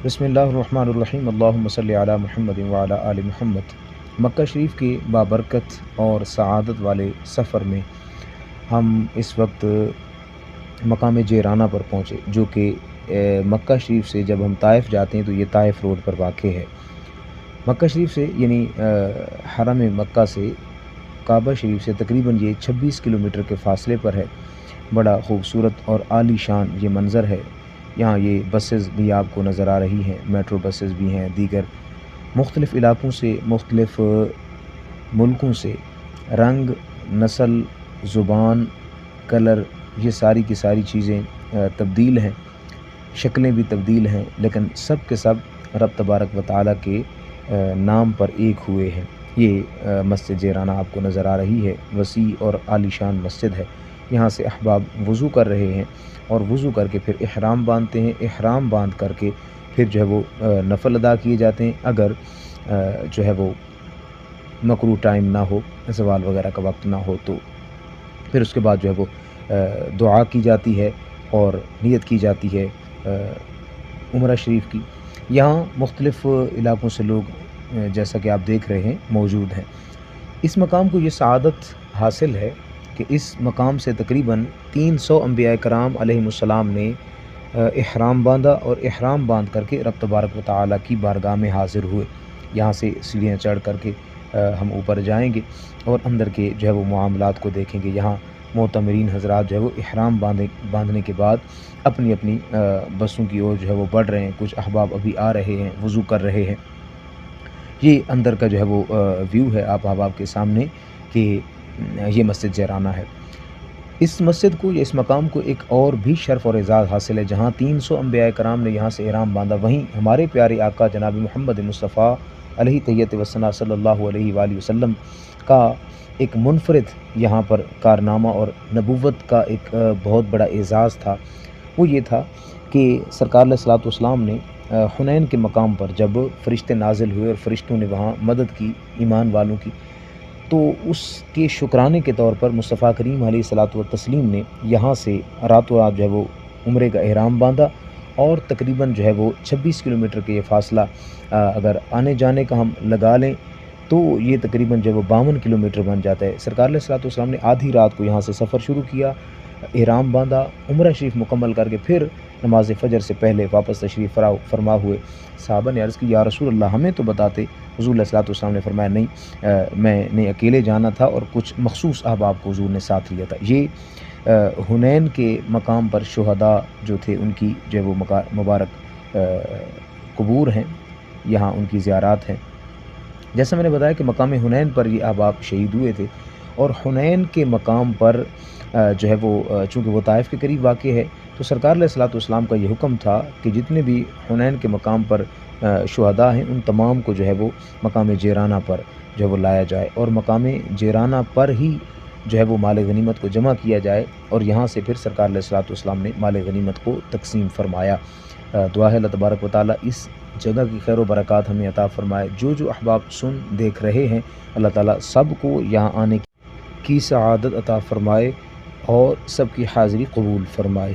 بسم اللہ الرحمن الرحیم، اللہم صلی علی محمد وعلی آل محمد۔ مکہ شریف کے بابرکت اور سعادت والے سفر میں ہم اس وقت مقام جیرانہ پر پہنچے، جو کہ مکہ شریف سے جب ہم طائف جاتے ہیں تو یہ طائف روڈ پر واقع ہے۔ مکہ شریف سے یعنی حرم مکہ سے کعبہ شریف سے تقریباً یہ 26 کلومیٹر کے فاصلے پر ہے۔ بڑا خوبصورت اور عالی شان یہ منظر ہے۔ یہاں یہ بسز بھی آپ کو نظر آ رہی ہیں، میٹرو بسز بھی ہیں، دیگر مختلف علاقوں سے، مختلف ملکوں سے، رنگ، نسل، زبان، کلر، یہ ساری کی ساری چیزیں تبدیل ہیں، شکلیں بھی تبدیل ہیں، لیکن سب کے سب رب تبارک و تعالیٰ کے نام پر ایک ہوئے ہیں۔ یہ مسجد جیرانہ آپ کو نظر آ رہی ہے، وسیع اور عالی شان مسجد ہے۔ یہاں سے احباب وضو کر رہے ہیں اور وضو کر کے پھر احرام باندھتے ہیں۔ احرام باندھ کر کے پھر جو ہے وہ نفل ادا کیے جاتے ہیں، اگر جو ہے وہ مکروہ ٹائم نہ ہو، زوال وغیرہ کا وقت نہ ہو، تو پھر اس کے بعد جو ہے وہ دعا کی جاتی ہے اور نیت کی جاتی ہے عمرہ شریف کی۔ یہاں مختلف علاقوں سے لوگ جیسا کہ آپ دیکھ رہے ہیں موجود ہیں۔ اس مقام کو یہ سعادت حاصل ہے کہ اس مقام سے تقریباً 300 انبیاء کرام علیہم السلام نے احرام باندھا اور احرام باندھ کر کے رب تبارک و تعالیٰ کی بارگاہ میں حاضر ہوئے۔ یہاں سے سیڑھیاں چڑھ کر کے ہم اوپر جائیں گے اور اندر کے جو ہے وہ معاملات کو دیکھیں گے۔ یہاں معتمرین حضرات جو ہے وہ احرام باندھنے کے بعد اپنی اپنی بسوں کی اور جو ہے وہ بڑھ رہے ہیں۔ کچھ احباب ابھی آ رہے ہیں، وضو کر رہے ہیں۔ یہ اندر کا جو ہے وہ ویو ہے آپ احباب کے سامنے کہ یہ مسجد جیرانہ ہے۔ اس مسجد کو یا اس مقام کو ایک اور بھی شرف اور اعزاز حاصل ہے، جہاں 300 انبیاء کرام نے یہاں سے احرام باندھا، وہیں ہمارے پیارے آقا جناب محمد مصطفیٰ علیہ تحیۃ وثنا صلی اللہ علیہ وآلہ وسلم کا ایک منفرد یہاں پر کارنامہ اور نبوت کا ایک بہت بڑا اعزاز تھا۔ وہ یہ تھا کہ سرکار علیہ الصلوۃ والسلام نے حنین کے مقام پر جب فرشتے نازل ہوئے اور فرشتوں نے وہاں مدد کی ایمان والوں کی، تو اس کے شکرانے کے طور پر مصطفیٰ کریم علیہ الصلوۃ والتسلیم نے یہاں سے راتوں رات جو ہے وہ عمرے کا احرام باندھا، اور تقریباً جو ہے وہ 26 کلومیٹر کے یہ فاصلہ اگر آنے جانے کا ہم لگا لیں تو یہ تقریباً جو ہے وہ 52 کلومیٹر بن جاتا ہے۔ سرکار علیہ الصلوۃ والسلام نے آدھی رات کو یہاں سے سفر شروع کیا، احرام باندھا، عمرہ شریف مکمل کر کے پھر نماز فجر سے پہلے واپس تشریف فرما ہوئے۔ صحابہ نے عرض کی، یا رسول اللہ ہمیں تو بتاتے۔ حضور علیہ الصلوۃ والسلام نے فرمایا نہیں، میں نے اکیلے جانا تھا اور کچھ مخصوص احباب کو حضور نے ساتھ لیا تھا۔ یہ حنین کے مقام پر شہداء جو تھے ان کی جو ہے وہ مبارک قبور ہیں، یہاں ان کی زیارات ہیں۔ جیسا میں نے بتایا کہ مقام حنین پر یہ احباب شہید ہوئے تھے، اور حنین کے مقام پر جو ہے وہ چونکہ وہ طائف کے قریب واقع ہے، تو سرکار علیہ الصلوۃ والسلام کا یہ حکم تھا کہ جتنے بھی حنین کے مقام پر شہداء ہیں ان تمام کو جو ہے وہ مقام جیرانہ پر جو ہے وہ لایا جائے، اور مقام جیرانہ پر ہی جو ہے وہ مال غنیمت کو جمع کیا جائے، اور یہاں سے پھر سرکار علیہ الصلوۃ والسلام نے مال غنیمت کو تقسیم فرمایا۔ دعا ہے اللہ تبارک و تعالیٰ اس جگہ کی خیر و برکات ہمیں عطا فرمائے۔ جو احباب سن دیکھ رہے ہیں، اللہ تعالیٰ سب کو یہاں آنے کی سعادت عطا فرمائے اور سب کی حاضری قبول فرمائے۔